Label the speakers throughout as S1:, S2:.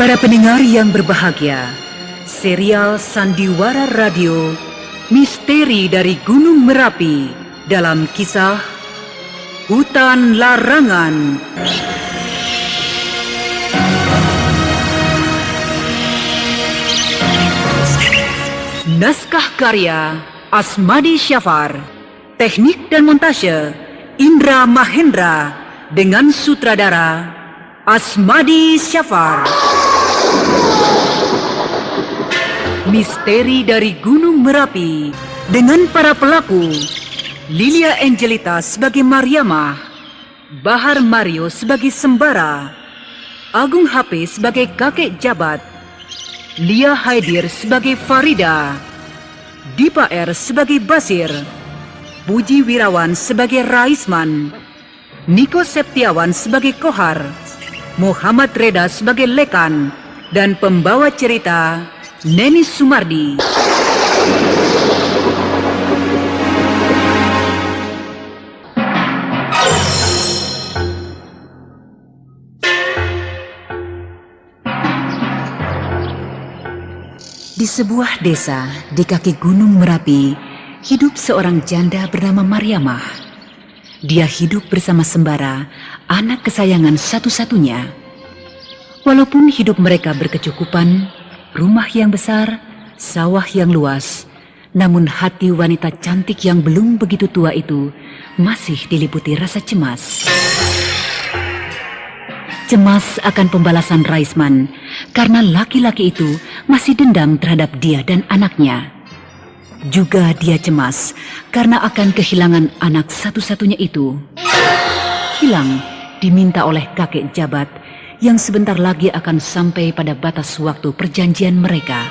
S1: Para pendengar yang berbahagia, serial Sandiwara Radio Misteri dari Gunung Merapi dalam kisah Hutan Larangan. Naskah karya Asmadi Syafar, teknik dan montase Indra Mahendra dengan sutradara Asmadi Syafar. Misteri dari Gunung Merapi dengan para pelaku: Lilia Angelita sebagai Mariamah, Bahar Mario sebagai Sembara, Agung HP sebagai kakek jabat, Lia Haidir sebagai Farida, Dipa R sebagai Basir, Puji Wirawan sebagai Raisman, Niko Septiawan sebagai Kohar, Muhammad Reda sebagai Lekan, dan pembawa cerita Neni Sumardi. Di sebuah desa di kaki Gunung Merapi, hidup seorang janda bernama Mariamah. Dia hidup bersama Sembara, anak kesayangan satu-satunya. Walaupun hidup mereka berkecukupan, rumah yang besar, sawah yang luas, namun hati wanita cantik yang belum begitu tua itu masih diliputi rasa cemas. Cemas akan pembalasan Raisman karena laki-laki itu masih dendam terhadap dia dan anaknya. Juga dia cemas karena akan kehilangan anak satu-satunya itu. Hilang diminta oleh kakek jabat yang sebentar lagi akan sampai pada batas waktu perjanjian mereka.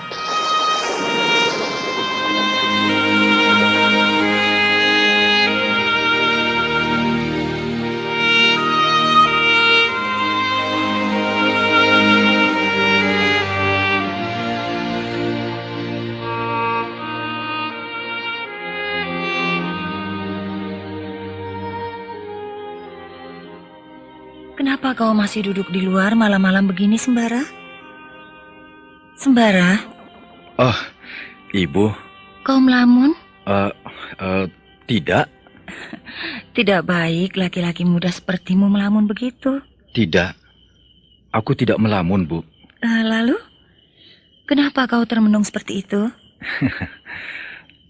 S2: Kenapa kau masih duduk di luar malam-malam begini, Sembara? Sembara?
S3: Oh, Ibu.
S2: Kau melamun?
S3: Tidak.
S2: Tidak baik laki-laki muda sepertimu melamun begitu.
S3: Tidak. Aku tidak melamun, Bu.
S2: Lalu? Kenapa kau termenung seperti itu?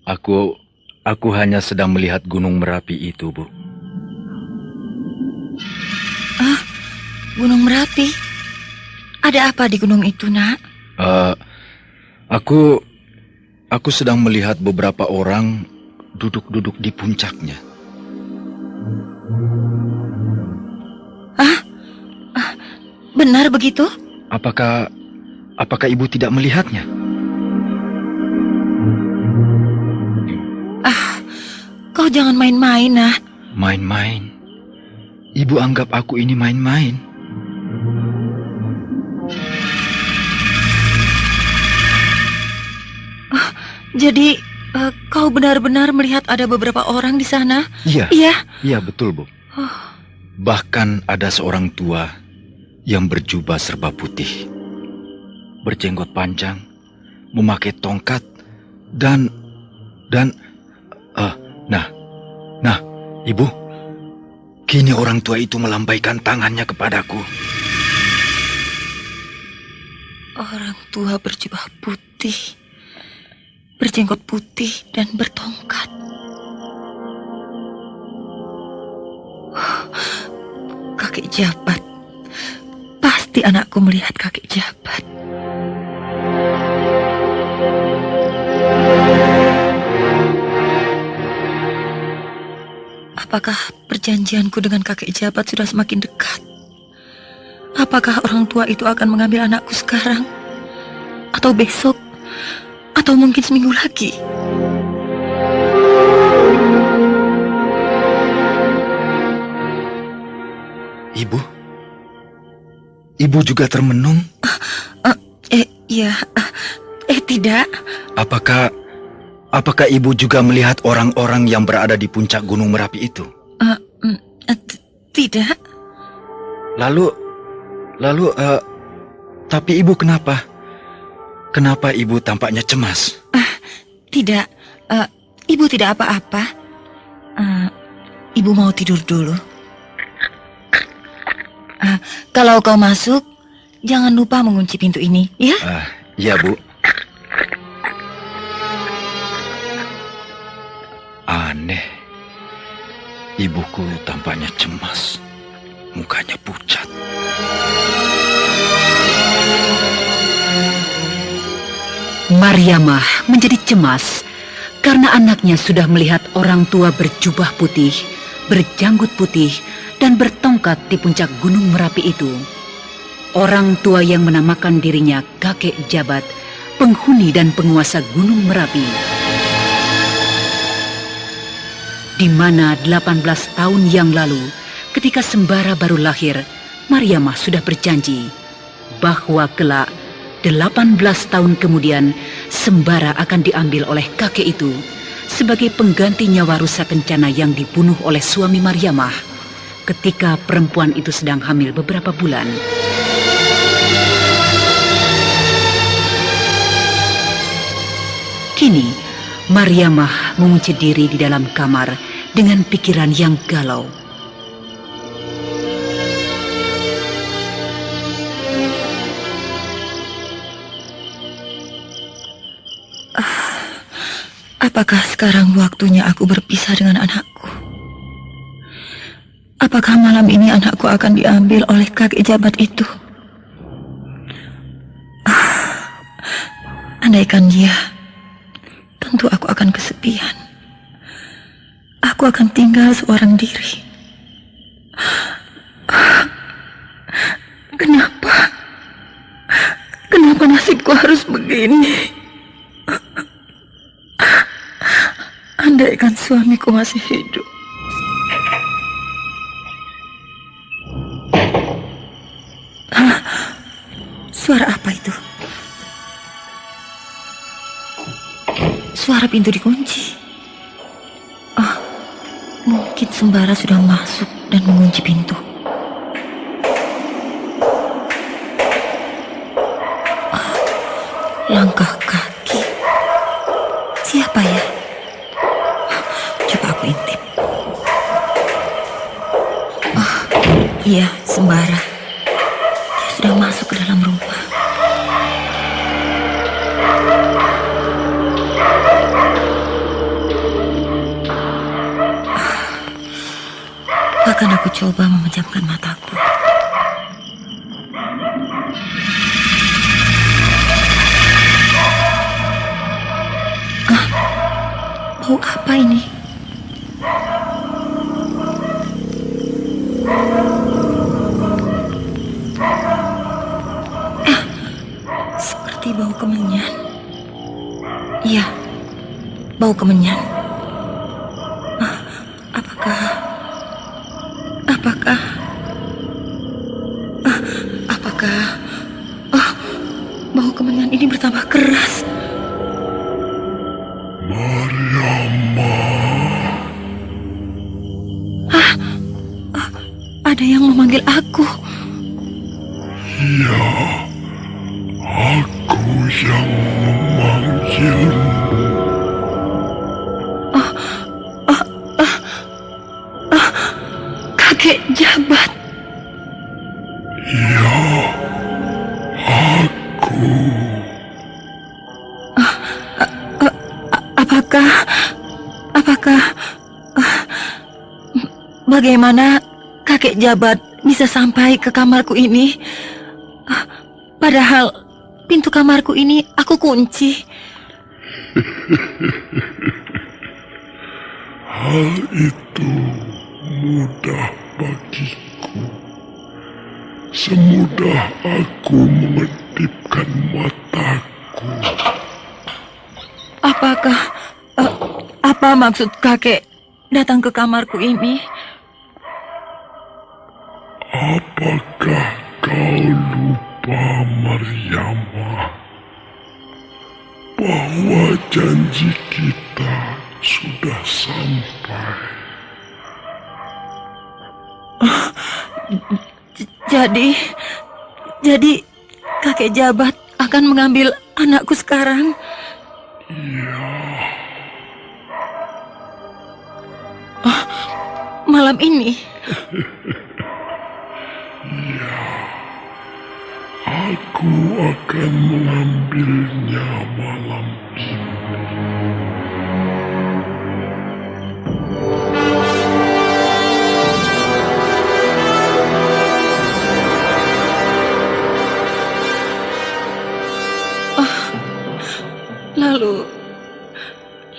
S3: Aku hanya sedang melihat Gunung Merapi itu, Bu.
S2: Gunung Merapi? Ada apa di gunung itu, Nak?
S3: Aku sedang melihat beberapa orang duduk-duduk di puncaknya.
S2: Benar begitu?
S3: Apakah Ibu tidak melihatnya?
S2: Kau jangan main-main, Nak.
S3: Main-main? Ibu anggap aku ini main-main?
S2: Jadi, kau benar-benar melihat ada beberapa orang di sana?
S3: Iya.
S2: Iya?
S3: Iya, betul, Bu. Bahkan ada seorang tua yang berjubah serba putih, berjenggot panjang, memakai tongkat, dan Ibu, kini orang tua itu melambaikan tangannya kepadaku.
S2: Orang tua berjubah putih, berjenggot putih dan bertongkat. Kakek jabat. Pasti anakku melihat kakek jabat. Apakah perjanjianku dengan kakek jabat sudah semakin dekat? Apakah orang tua itu akan mengambil anakku sekarang? Atau besok? Atau mungkin seminggu lagi?
S3: Ibu juga termenung?
S2: Iya. Tidak.
S3: Apakah Ibu juga melihat orang-orang yang berada di puncak Gunung Merapi itu?
S2: Tidak.
S3: Lalu Tapi ibu kenapa? Kenapa ibu tampaknya cemas?
S2: Tidak, ibu tidak apa-apa. Ibu mau tidur dulu. Kalau kau masuk, jangan lupa mengunci pintu ini, ya?
S3: Iya, Bu. Aneh. Ibuku tampaknya cemas. Mukanya pucat.
S1: Mariamah menjadi cemas karena anaknya sudah melihat orang tua berjubah putih, berjanggut putih, dan bertongkat di puncak Gunung Merapi itu. Orang tua yang menamakan dirinya kakek jabat, penghuni dan penguasa Gunung Merapi. Di mana 18 tahun yang lalu, ketika Sembara baru lahir, Mariamah sudah berjanji bahwa kelak 18 tahun kemudian Sembara akan diambil oleh kakek itu sebagai pengganti nyawa rusa kencana yang dibunuh oleh suami Mariamah ketika perempuan itu sedang hamil beberapa bulan. Kini Mariamah mengunci diri di dalam kamar dengan pikiran yang galau.
S2: Apakah sekarang waktunya aku berpisah dengan anakku? Apakah malam ini anakku akan diambil oleh kakek jabat itu? Andaikan dia, tentu aku akan kesepian. Aku akan tinggal seorang diri. Kenapa nasibku harus begini? Andaikan suamiku masih hidup. Suara apa itu? Suara pintu dikunci. Mungkin Sembara sudah masuk dan mengunci pintu. Langkah kaki. Siapa ya? Coba aku intip. Iya, Sembara. Dia sudah masuk ke dalam rumah. Akan aku coba memejamkan mataku. Bau apa ini? Seperti bau kemenyan. Iya, bau kemenyan. Apakah bau kemenyan ini bertambah keras?
S4: Mariamah.
S2: Ada yang memanggil aku.
S4: Ya, aku yang memanggilmu.
S2: Kakek jabat.
S4: Ya, aku.
S2: Apakah bagaimana kakek jabat bisa sampai ke kamarku ini? Padahal pintu kamarku ini aku kunci.
S4: Hal itu mudah bagiku. Semudah aku mengedipkan mataku.
S2: Apa maksud kakek datang ke kamarku ini?
S4: Apakah kau lupa, Mariamah, bahwa janji kita sudah sampai?
S2: kakek jabat akan mengambil anakku sekarang?
S4: Iya,
S2: Malam ini?
S4: aku akan mengambilnya malam ini.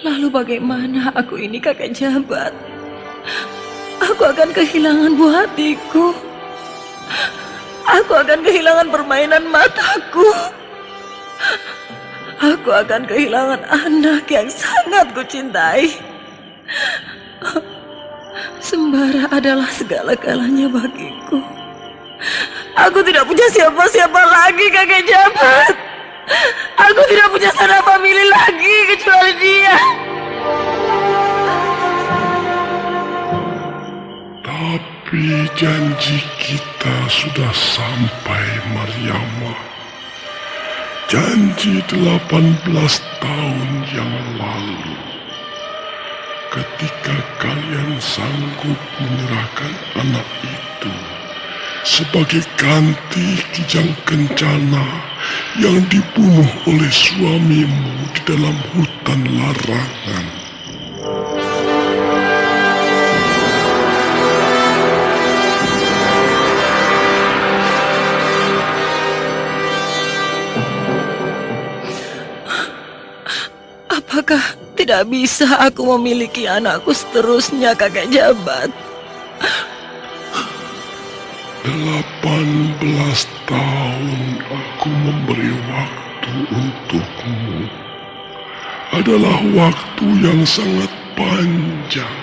S2: Lalu bagaimana aku ini kakek jabat? Aku akan kehilangan buah hatiku. Aku akan kehilangan permainan mataku. Aku akan kehilangan anak yang sangat kucintai. Sembara adalah segala-galanya bagiku. Aku tidak punya siapa-siapa lagi, kakek jabat. Aku tidak punya saudara famili lagi kecuali dia.
S4: Tapi janji kita sudah sampai, Mariamah. Janji 18 tahun yang lalu. Ketika kalian sanggup menyerahkan anak itu sebagai ganti Kijang Kencana yang dibunuh oleh suamimu di dalam hutan larangan.
S2: Apakah tidak bisa aku memiliki anakku seterusnya, kakek jabat?
S4: 18 tahun aku memberi waktu untukmu. Adalah waktu yang sangat panjang.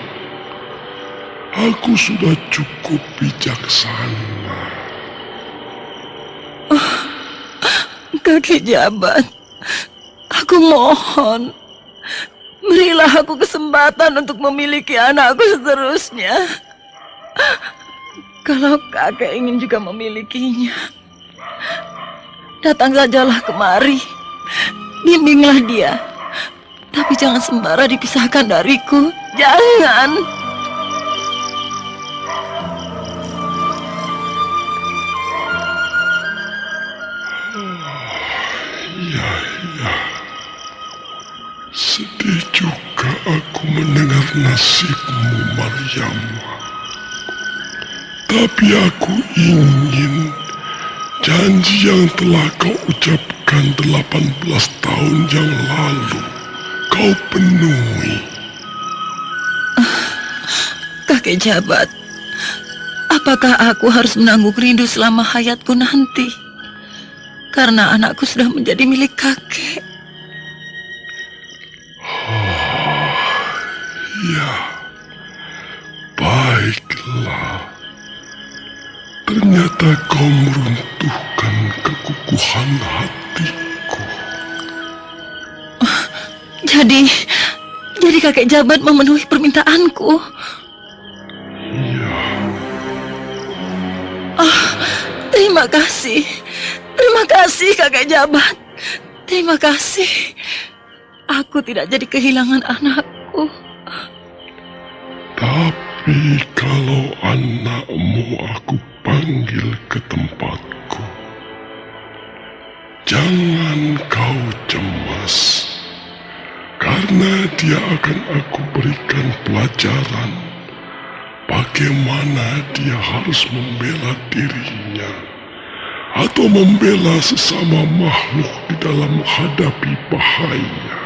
S4: Aku sudah cukup bijaksana.
S2: Kakek jabat, aku mohon, berilah aku kesempatan untuk memiliki anakku seterusnya. Kalau kakek ingin juga memilikinya, datang sajalah kemari, bimbinglah dia. Tapi jangan sembara dipisahkan dariku, jangan.
S4: Ya, sedih juga aku mendengar nasibmu, Mariamah. Tapi aku ingin janji yang telah kau ucapkan 18 tahun yang lalu kau penuhi.
S2: Kakek jabat, apakah aku harus menanggung rindu selama hayatku nanti? Karena anakku sudah menjadi milik kakek.
S4: Ya, baiklah. Ternyata kau meruntuhkan kekukuhan hatiku.
S2: Jadi kakek jabat memenuhi permintaanku.
S4: Iya.
S2: Terima kasih kakek jabat. Terima kasih. Aku tidak jadi kehilangan anakku.
S4: Tapi kalau anakmu aku panggil ke tempatku, jangan kau cemas, karena dia akan aku berikan pelajaran bagaimana dia harus membela dirinya atau membela sesama makhluk di dalam menghadapi bahaya.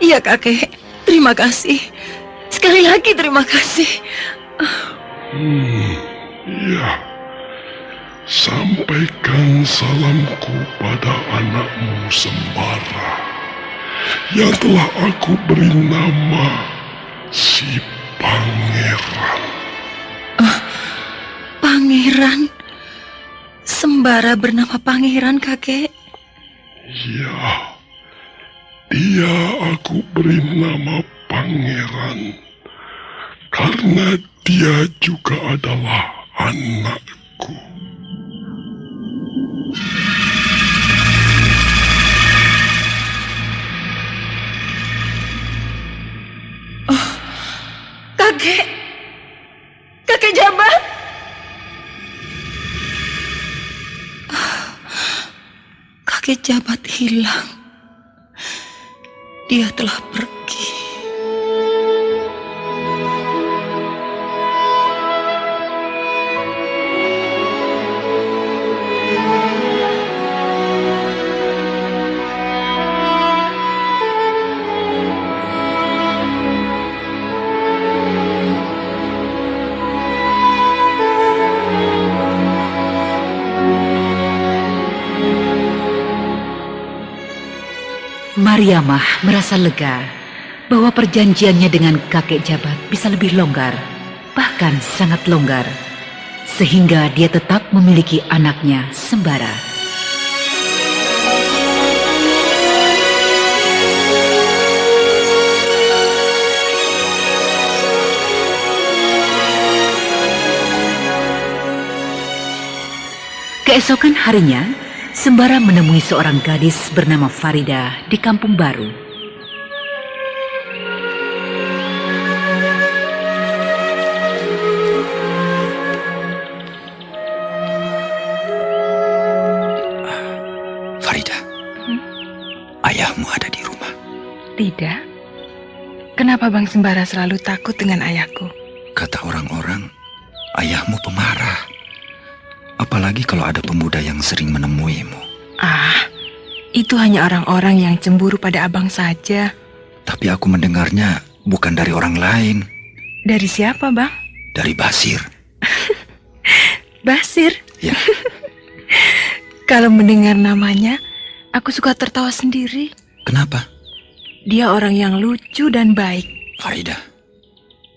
S2: Iya kakek, terima kasih. Sekali lagi terima kasih.
S4: Ya, sampaikan salamku pada anakmu Sembara yang telah aku beri nama si Pangeran.
S2: Pangeran? Sembara bernama Pangeran, kakek?
S4: Ya, dia aku beri nama Pangeran karena dia juga adalah anakku.
S2: hilang. Dia telah pergi.
S1: Mariamah merasa lega bahwa perjanjiannya dengan kakek jabat bisa lebih longgar, bahkan sangat longgar, sehingga dia tetap memiliki anaknya Sembara. Keesokan harinya, Sembara menemui seorang gadis bernama Farida di kampung baru.
S3: Farida, ayahmu ada di rumah.
S5: Tidak. Kenapa Bang Sembara selalu takut dengan ayahku?
S3: Kata orang-orang, ayahmu pemarah. Apalagi kalau ada pemuda yang sering menemuimu.
S5: Ah, itu hanya orang-orang yang cemburu pada abang saja.
S3: Tapi aku mendengarnya bukan dari orang lain.
S5: Dari siapa, Bang?
S3: Dari Basir.
S5: Basir?
S3: Ya,
S5: Kalau mendengar namanya, aku suka tertawa sendiri.
S3: kenapa?
S5: Dia orang yang lucu dan baik.
S3: Farida,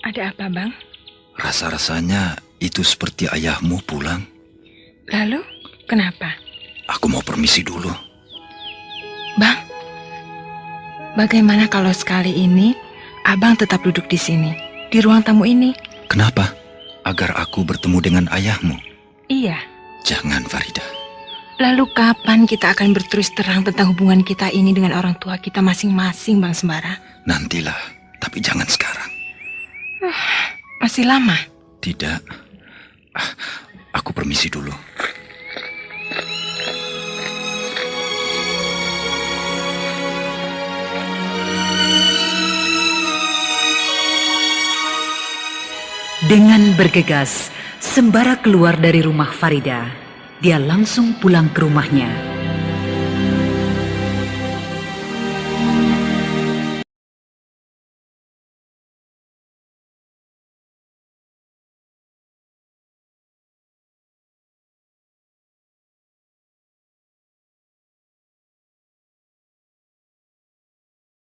S5: Ada apa, Bang?
S3: rasa-rasanya itu seperti ayahmu pulang.
S5: Lalu, kenapa?
S3: Aku mau permisi dulu.
S5: Bang, bagaimana kalau sekali ini abang tetap duduk di sini, di ruang tamu ini?
S3: Kenapa? Agar aku bertemu dengan ayahmu.
S5: Iya.
S3: Jangan, Farida.
S5: Lalu kapan kita akan berterus terang tentang hubungan kita ini dengan orang tua kita masing-masing, Bang Sembara?
S3: Nantilah, tapi jangan sekarang.
S5: Masih lama?
S3: Tidak. Aku permisi dulu.
S1: Dengan bergegas, Sembara keluar dari rumah Farida. Dia langsung pulang ke rumahnya.